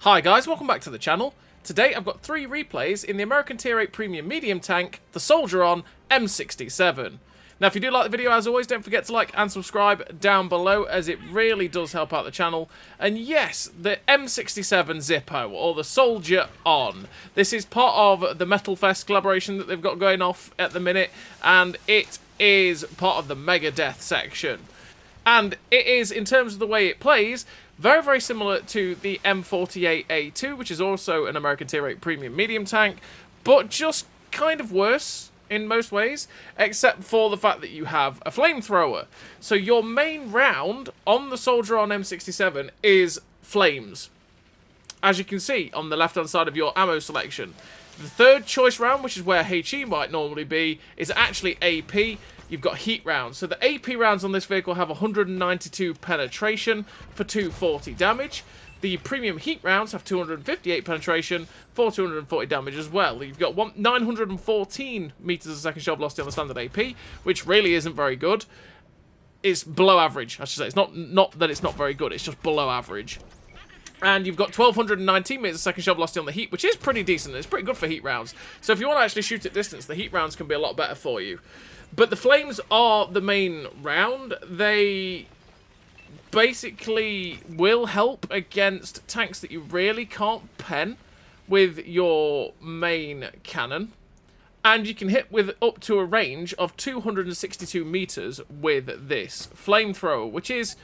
Hi guys, welcome back to the channel. Today I've got 3 replays in the American Tier 8 Premium Medium Tank, the Soldier on M67. Now if you do like the video, as always, don't forget to like and subscribe down below, as it really does help out the channel. And yes, the M67 Zippo, or the Soldier on. This is part of the Metal Fest collaboration that they've got going off at the minute, and it is part of the Megadeth section. And it is, in terms of the way it plays, very, very similar to the M48A2, which is also an American Tier 8 Premium Medium Tank, but just kind of worse in most ways, except for the fact that you have a flamethrower. So your main round on the Soldier on M67 is flames, as you can see on the left-hand side of your ammo selection. The third choice round, which is where HE might normally be, is actually AP. You've got heat rounds. So the AP rounds on this vehicle have 192 penetration for 240 damage. The premium heat rounds have 258 penetration for 240 damage as well. You've got 914 meters a second shell velocity on the standard AP, which really isn't very good. It's below average, I should say. It's not that it's not very good, it's just below average. And you've got 1219 meters a second shell velocity on the heat, which is pretty decent. It's pretty good for heat rounds. So if you want to actually shoot at distance, the heat rounds can be a lot better for you. But the flames are the main round. They basically will help against tanks that you really can't pen with your main cannon. And you can hit with up to a range of 262 meters with this flamethrower, which is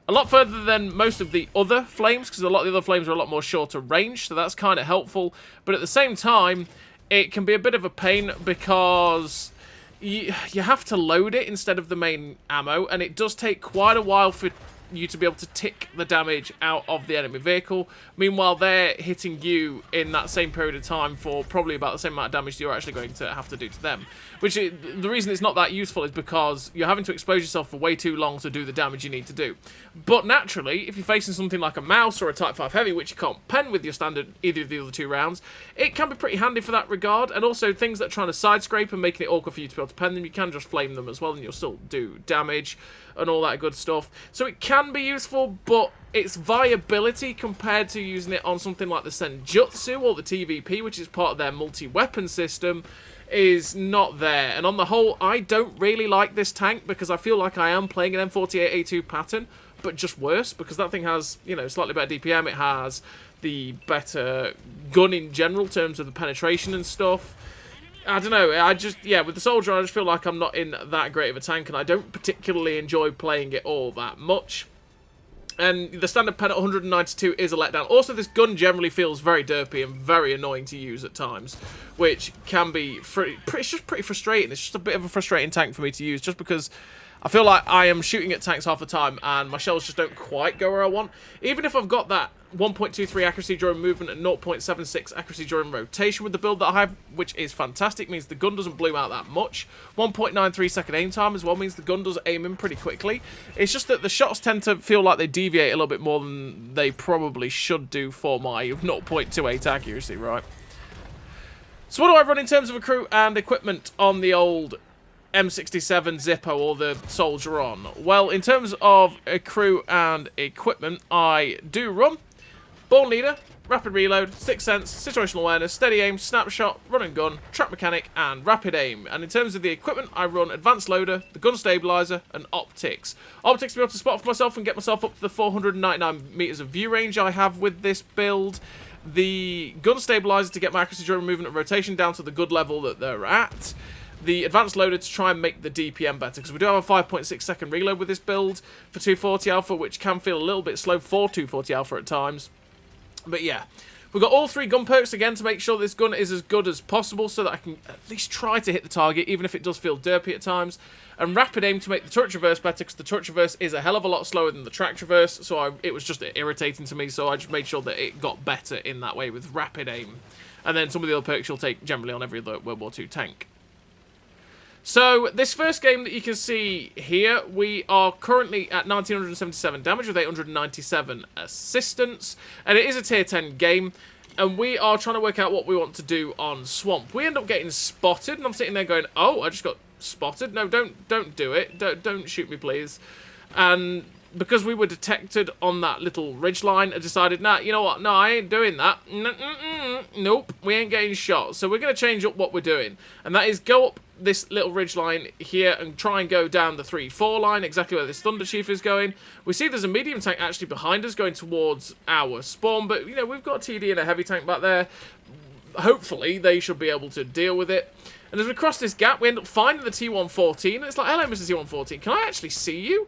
a lot further than most of the other flames, because a lot of the other flames are a lot more shorter range, so that's kind of helpful. But at the same time, it can be a bit of a pain because you have to load it instead of the main ammo, and it does take quite a while for you to be able to tick the damage out of the enemy vehicle. Meanwhile, they're hitting you in that same period of time for probably about the same amount of damage you're actually going to have to do to them. The reason it's not that useful is because you're having to expose yourself for way too long to do the damage you need to do. But naturally, if you're facing something like a mouse or a Type 5 Heavy, which you can't pen with your standard either of the other 2 rounds, it can be pretty handy for that regard. And also things that are trying to side scrape and making it awkward for you to be able to pen them, you can just flame them as well and you'll still do damage and all that good stuff. So it can be useful, but its viability compared to using it on something like the Senjutsu or the TVP, which is part of their multi-weapon system, is not there. And on the whole, I don't really like this tank because I feel like I am playing an M48A2 pattern, but just worse, because that thing has, you know, slightly better DPM, it has the better gun in general in terms of the penetration and stuff. I don't know, yeah, with the Soldier, I just feel like I'm not in that great of a tank, and I don't particularly enjoy playing it all that much. And the standard pen at 192 is a letdown. Also, this gun generally feels very derpy and very annoying to use at times, which can be it's just pretty frustrating. It's just a bit of a frustrating tank for me to use, just because I feel like I am shooting at tanks half the time and my shells just don't quite go where I want. Even if I've got that 1.23 accuracy during movement and 0.76 accuracy during rotation with the build that I have, which is fantastic, means the gun doesn't bloom out that much. 1.93 second aim time as well means the gun does aim in pretty quickly. It's just that the shots tend to feel like they deviate a little bit more than they probably should do for my 0.28 accuracy, right? So what do I run in terms of a crew and equipment on the old M67 Zippo, or the Soldier on? Well, in terms of a crew and equipment, I do run Born Leader, Rapid Reload, Sixth Sense, Situational Awareness, Steady Aim, Snapshot, Run and Gun, Trap Mechanic, and Rapid Aim. And in terms of the equipment, I run Advanced Loader, the Gun Stabilizer, and Optics. Optics to be able to spot for myself and get myself up to the 499 meters of view range I have with this build. The Gun Stabilizer to get my accuracy during movement and rotation down to the good level that they're at. The Advanced Loader to try and make the DPM better, because we do have a 5.6 second reload with this build for 240 Alpha, which can feel a little bit slow for 240 Alpha at times. But yeah, we've got all 3 gun perks again to make sure this gun is as good as possible, so that I can at least try to hit the target, even if it does feel derpy at times. And Rapid Aim to make the turret traverse better, because the turret traverse is a hell of a lot slower than the track traverse, so it was just irritating to me, so I just made sure that it got better in that way with Rapid Aim. And then some of the other perks you'll take generally on every other World War II tank. So, this first game that you can see here, we are currently at 1977 damage with 897 assistance, and it is a tier 10 game, and we are trying to work out what we want to do on Swamp. We end up getting spotted, and I'm sitting there going, oh, I just got spotted? No, don't do it. Don't shoot me, please. And because we were detected on that little ridge line, I decided, nah, you know what? No, I ain't doing that. Nope, we ain't getting shot. So we're going to change up what we're doing. And that is go up this little ridge line here and try and go down the 3-4 line, exactly where this Thunder Chief is going. We see there's a medium tank actually behind us going towards our spawn, but, you know, we've got TD and a heavy tank back there. Hopefully, they should be able to deal with it. And as we cross this gap, we end up finding the T-114. It's like, hello, Mr. T-114, can I actually see you?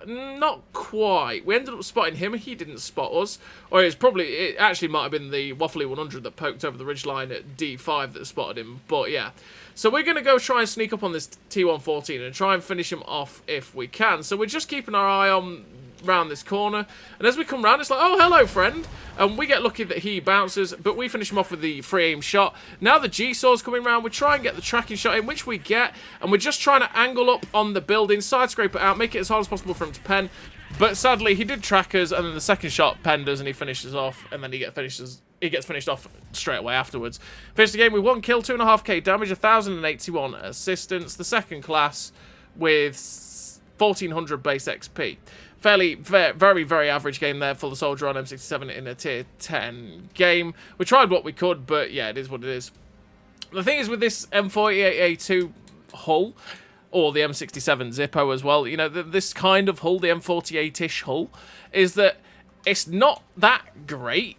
Not quite. We ended up spotting him. He didn't spot us. Or it actually might have been the Waffly 100 that poked over the ridgeline at D5 that spotted him. But yeah. So we're going to go try and sneak up on this T-114 and try and finish him off if we can. So we're just keeping our eye on round this corner. And as we come round, it's like, oh, hello, friend. And we get lucky that he bounces, but we finish him off with the free aim shot. Now the G-Saw's coming round. We try and get the tracking shot in, which we get. And we're just trying to angle up on the building, side scrape it out, make it as hard as possible for him to pen. But sadly, he did track us, and then the second shot penned us, and he finishes off, and then he gets finished off straight away afterwards. Finished the game with 1 kill, 2.5k damage, 1,081 assistance. The second class with 1,400 base XP. Very, very average game there for the soldier on M67 in a tier 10 game. We tried what we could, but yeah, it is what it is. The thing is with this M48A2 hull, or the M67 Zippo as well, you know, this kind of hull, the M48-ish hull, is that it's not that great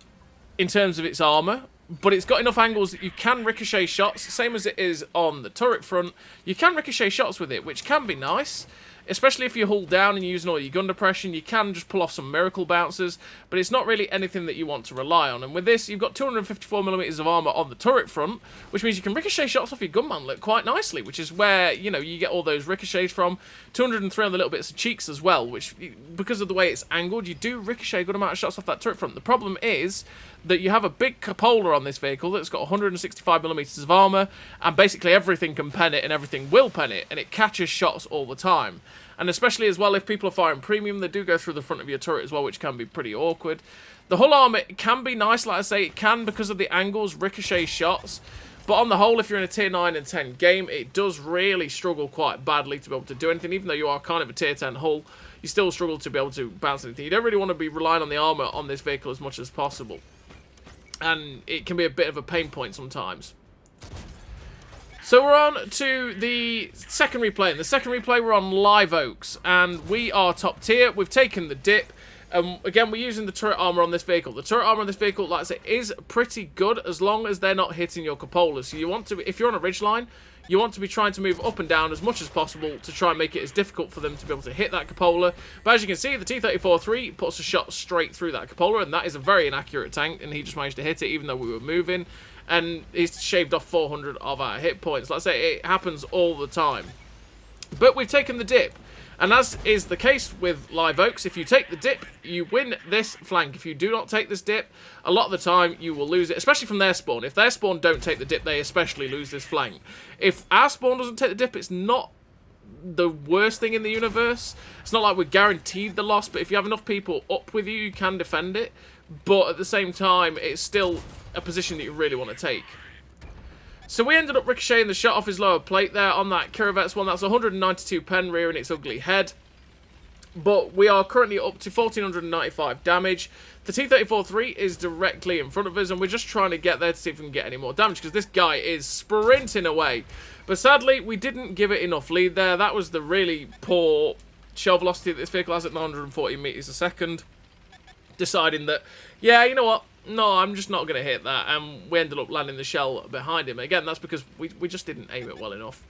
in terms of its armour, but it's got enough angles that you can ricochet shots, same as it is on the turret front. You can ricochet shots with it, which can be nice. Especially if you hull down and you're using all your gun depression, you can just pull off some miracle bounces, but it's not really anything that you want to rely on. And with this, you've got 254mm of armour on the turret front, which means you can ricochet shots off your gun mantlet quite nicely, which is where, you know, you get all those ricochets from. 203 on the little bits of cheeks as well, which, because of the way it's angled, you do ricochet a good amount of shots off that turret front. The problem is that you have a big cupola on this vehicle that's got 165mm of armour, and basically everything can pen it and everything will pen it, and it catches shots all the time. And especially as well, if people are firing premium, they do go through the front of your turret as well, which can be pretty awkward. The hull armour can be nice, like I say, it can, because of the angles, ricochet shots. But on the whole, if you're in a tier 9 and 10 game, it does really struggle quite badly to be able to do anything. Even though you are kind of a tier 10 hull, you still struggle to be able to bounce anything. You don't really want to be relying on the armour on this vehicle as much as possible. And it can be a bit of a pain point sometimes. So we're on to the second replay. In the second replay, we're on Live Oaks, and we are top tier. We've taken the dip. Again, we're using the turret armor on this vehicle. The turret armor on this vehicle, like I say, is pretty good as long as they're not hitting your cupolas. So you want to, if you're on a ridgeline, you want to be trying to move up and down as much as possible to try and make it as difficult for them to be able to hit that cupola. But as you can see, the T-34-3 puts a shot straight through that cupola, and that is a very inaccurate tank, and he just managed to hit it even though we were moving. And he's shaved off 400 of our hit points. Like I say, it happens all the time. But we've taken the dip. And as is the case with Live Oaks, if you take the dip, you win this flank. If you do not take this dip, a lot of the time you will lose it, especially from their spawn. If their spawn don't take the dip, they especially lose this flank. If our spawn doesn't take the dip, it's not the worst thing in the universe. It's not like we're guaranteed the loss, but if you have enough people up with you, you can defend it. But at the same time, it's still a position that you really want to take. So we ended up ricocheting the shot off his lower plate there on that Kirovets one. That's 192 pen rear in its ugly head. But we are currently up to 1,495 damage. The T-34-3 is directly in front of us, and we're just trying to get there to see if we can get any more damage, because this guy is sprinting away. But sadly, we didn't give it enough lead there. That was the really poor shell velocity that this vehicle has at 940 meters a second. Deciding that, yeah, you know what? No, I'm just not going to hit that. And we ended up landing the shell behind him. Again, that's because we just didn't aim it well enough.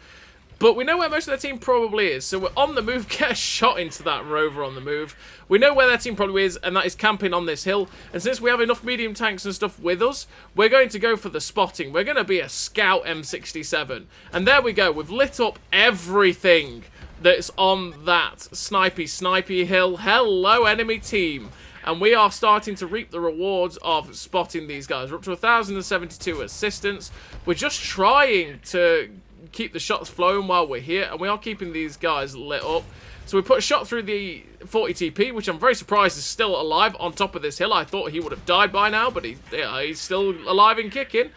But we know where most of their team probably is. So we're on the move, get a shot into that rover on the move. We know where their team probably is, and that is camping on this hill. And since we have enough medium tanks and stuff with us, we're going to go for the spotting. We're going to be a scout M67. And there we go. We've lit up everything that's on that snipey hill. Hello, enemy team. And we are starting to reap the rewards of spotting these guys. We're up to 1,072 assistance. We're just trying to keep the shots flowing while we're here, and we are keeping these guys lit up. So we put a shot through the 40 TP, which I'm very surprised is still alive on top of this hill. I thought he would have died by now, but he's still alive and kicking.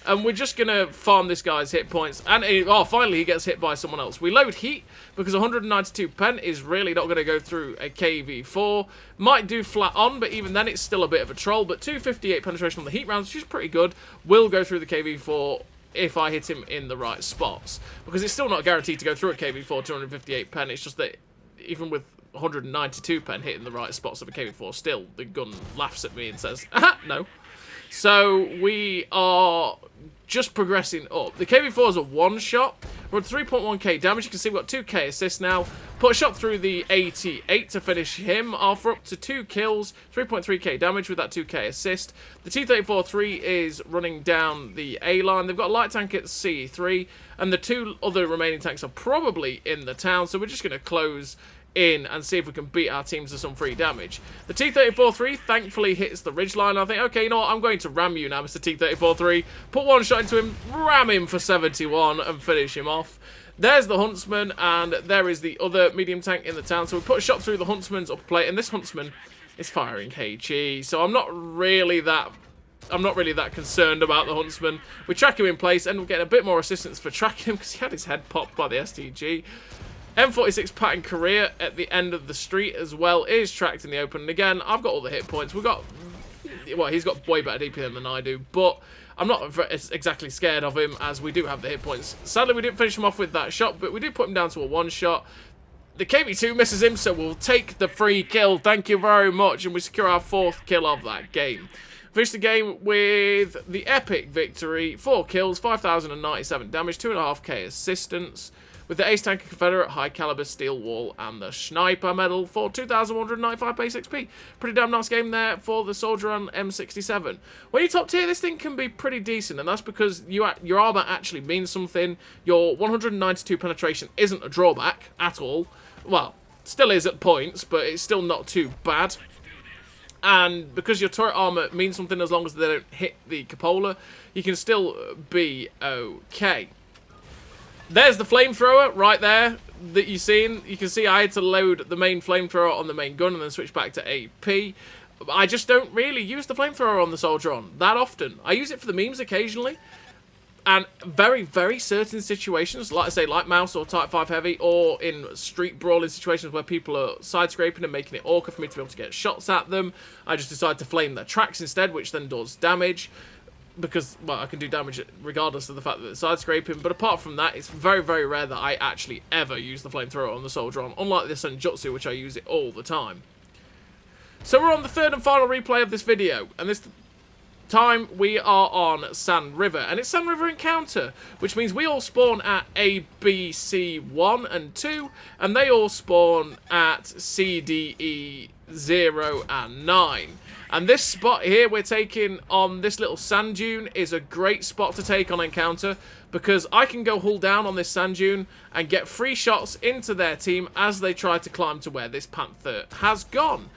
And we're just going to farm this guy's hit points. And, finally he gets hit by someone else. We load heat, because 192 pen is really not going to go through a KV4. Might do flat on, but even then it's still a bit of a troll. But 258 penetration on the heat rounds, which is pretty good, will go through the KV4 if I hit him in the right spots. Because it's still not guaranteed to go through a KV4 258 pen. It's just that even with 192 pen hitting the right spots of a KV4, still the gun laughs at me and says, aha, no. So we are just progressing up. The KV4 is a one-shot. We're at 3.1k damage. You can see we've got 2k assists now. Put a shot through the 88 to finish him off. We're up to 2 kills, 3.3k damage with that 2k assist. The T-34-3 is running down the A line. They've got a light tank at C3, and the 2 other remaining tanks are probably in the town, so we're just going to close in and see if we can beat our teams to some free damage. The T-34-3 thankfully hits the ridgeline. I think, okay, you know what, I'm going to ram you now, Mr. T-34-3. Put one shot into him, ram him for 71 and finish him off. There's the Huntsman, and there is the other medium tank in the town. So we put a shot through the Huntsman's upper plate, and this Huntsman is firing HE. So I'm not really that concerned about the Huntsman. We track him in place, and we're getting a bit more assistance for tracking him because he had his head popped by the STG. M46 Pat in Korea at the end of the street as well is tracked in the open. And again, I've got all the hit points. We've got, well, he's got way better DPM than I do, but I'm not exactly scared of him as we do have the hit points. Sadly, we didn't finish him off with that shot, but we did put him down to a one-shot. The KV2 misses him, so we'll take the free kill. Thank you very much, and we secure our 4th kill of that game. Finish the game with the epic victory. 4 kills, 5,097 damage, 2.5k assistance, with the Ace Tanker Confederate, High Caliber Steel Wall, and the Sniper Medal for 2,195 base XP. Pretty damn nice game there for the Soldier on M67. When you top tier, this thing can be pretty decent, and that's because your armor actually means something. Your 192 penetration isn't a drawback at all. Well, still is at points, but it's still not too bad. And because your turret armor means something as long as they don't hit the cupola, you can still be okay. There's the flamethrower right there that you've seen. You can see I had to load the main flamethrower on the main gun and then switch back to AP. I just don't really use the flamethrower on the Soldier on that often. I use it for the memes occasionally. And very, very certain situations, like I say, like Mouse or Type 5 Heavy, or in street brawling situations where people are side-scraping and making it awkward for me to be able to get shots at them, I just decide to flame their tracks instead, which then does damage. Because, well, I can do damage regardless of the fact that it's side-scraping. But apart from that, it's very, very rare that I actually ever use the flamethrower on the Soldier on. Unlike the Senjutsu, which I use it all the time. So we're on the 3rd and final replay of this video. And this time we are on Sand River. And it's Sand River Encounter, which means we all spawn at A, B, C 1 and 2. And they all spawn at C, D, E 0 and 9. And this spot here we're taking on this little sand dune is a great spot to take on Encounter, because I can go hull down on this sand dune and get free shots into their team as they try to climb to where this panther has gone.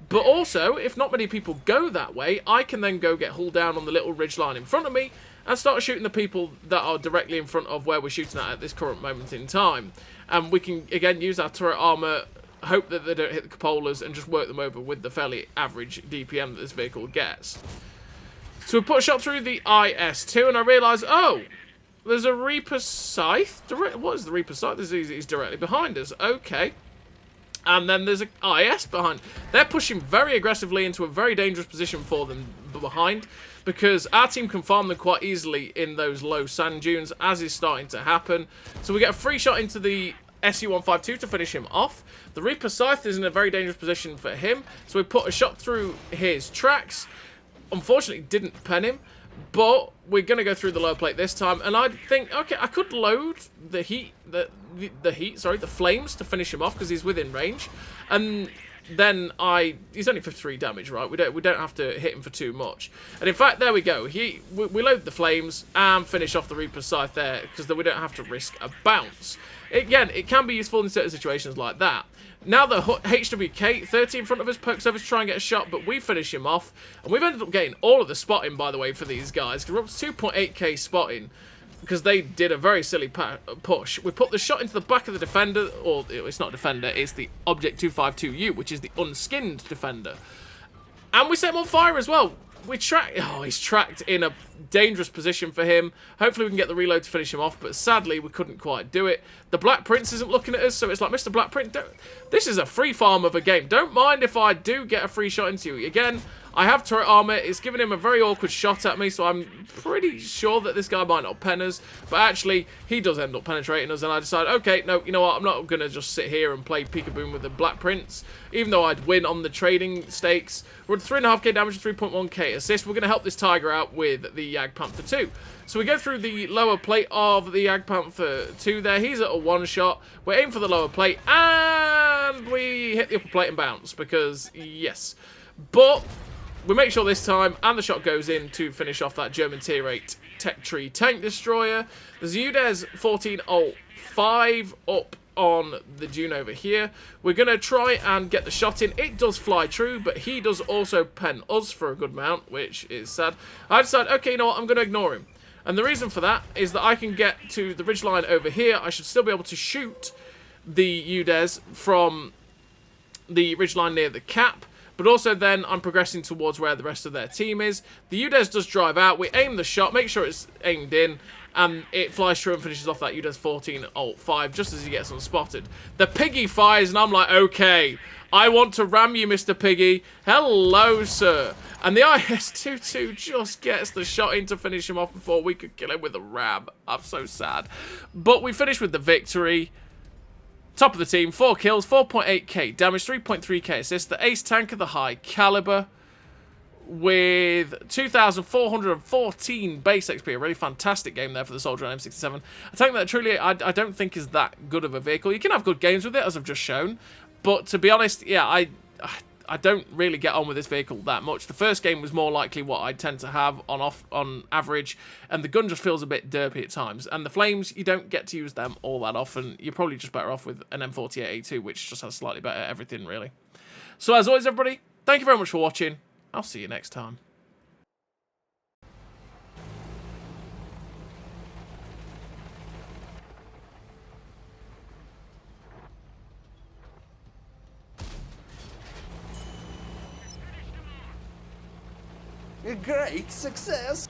But also, if not many people go that way, I can then go get hull down on the little ridge line in front of me and start shooting the people that are directly in front of where we're shooting at this current moment in time. And we can, again, use our turret armor, hope that they don't hit the cupolas, and just work them over with the fairly average DPM that this vehicle gets. So we put a shot through the IS-2, and I realise, oh, there's a Reaper Scythe. What is the Reaper Scythe? He's directly behind us. Okay. And then there's an IS behind. They're pushing very aggressively into a very dangerous position for them behind, because our team can farm them quite easily in those low sand dunes, as is starting to happen. So we get a free shot into the SU-152 to finish him off. The Reaper Scythe is in a very dangerous position for him, so we put a shot through his tracks. Unfortunately, didn't pen him, but we're going to go through the lower plate this time, and I think, okay, I could load the the flames to finish him off because he's within range, and then he's only 53 damage, right? We don't have to hit him for too much. And in fact, there we go. We load the flames and finish off the Reaper Scythe there, because then we don't have to risk a bounce. Again, it can be useful in certain situations like that. Now the HWK 30 in front of us pokes over to try and get a shot, but we finish him off. And we've ended up getting all of the spotting, by the way, for these guys, because we're up to 2.8k spotting, because they did a very silly push. We put the shot into the back of the Defender, or it's not Defender, it's the Object 252U, which is the unskinned Defender. And we set him on fire as well. he's tracked in a dangerous position for him. Hopefully we can get the reload to finish him off, but sadly we couldn't quite do it. The Black Prince isn't looking at us, so it's like, Mr. Black Prince, this is a free farm of a game. Don't mind if I do get a free shot into you. Again, I have turret armor. It's giving him a very awkward shot at me, so I'm pretty sure that this guy might not pen us. But actually, he does end up penetrating us, and I decide, okay, no, you know what? I'm not going to just sit here and play peekaboo with the Black Prince, even though I'd win on the trading stakes. We're at 3.5k damage, 3.1k assist. We're going to help this Tiger out with the Jagdpanther 2. So we go through the lower plate of the Jagdpanther 2 there. He's at a one-shot. We're aiming for the lower plate, and we hit the upper plate and bounce, because, yes. But we make sure this time, and the shot goes in to finish off that German Tier 8 Tech Tree Tank Destroyer. There's a UDES 14 Alt 5 up on the dune over here. We're going to try and get the shot in. It does fly true, but he does also pen us for a good amount, which is sad. I decide, okay, you know what, I'm going to ignore him. And the reason for that is that I can get to the ridgeline over here. I should still be able to shoot the UDES from the ridgeline near the cap. But also then I'm progressing towards where the rest of their team is. The UDES does drive out. We aim the shot, make sure it's aimed in, and it flies through and finishes off that UDES 14 Alt 5 just as he gets unspotted. The Piggy fires, and I'm like, okay, I want to ram you, Mr. Piggy. Hello, sir. And the IS-22 just gets the shot in to finish him off before we could kill him with a ram. I'm so sad. But we finish with the victory. Top of the team, 4 kills, 4.8k damage, 3.3k assist. The ace tank of the high caliber with 2,414 base XP. A really fantastic game there for the soldier on M67. A tank that truly I don't think is that good of a vehicle. You can have good games with it, as I've just shown. But to be honest, yeah, I don't really get on with this vehicle that much. The first game was more likely what I tend to have on average, and the gun just feels a bit derpy at times. And the flames, you don't get to use them all that often. You're probably just better off with an M48A2, which just has slightly better everything, really. So as always, everybody, thank you very much for watching. I'll see you next time. A great success!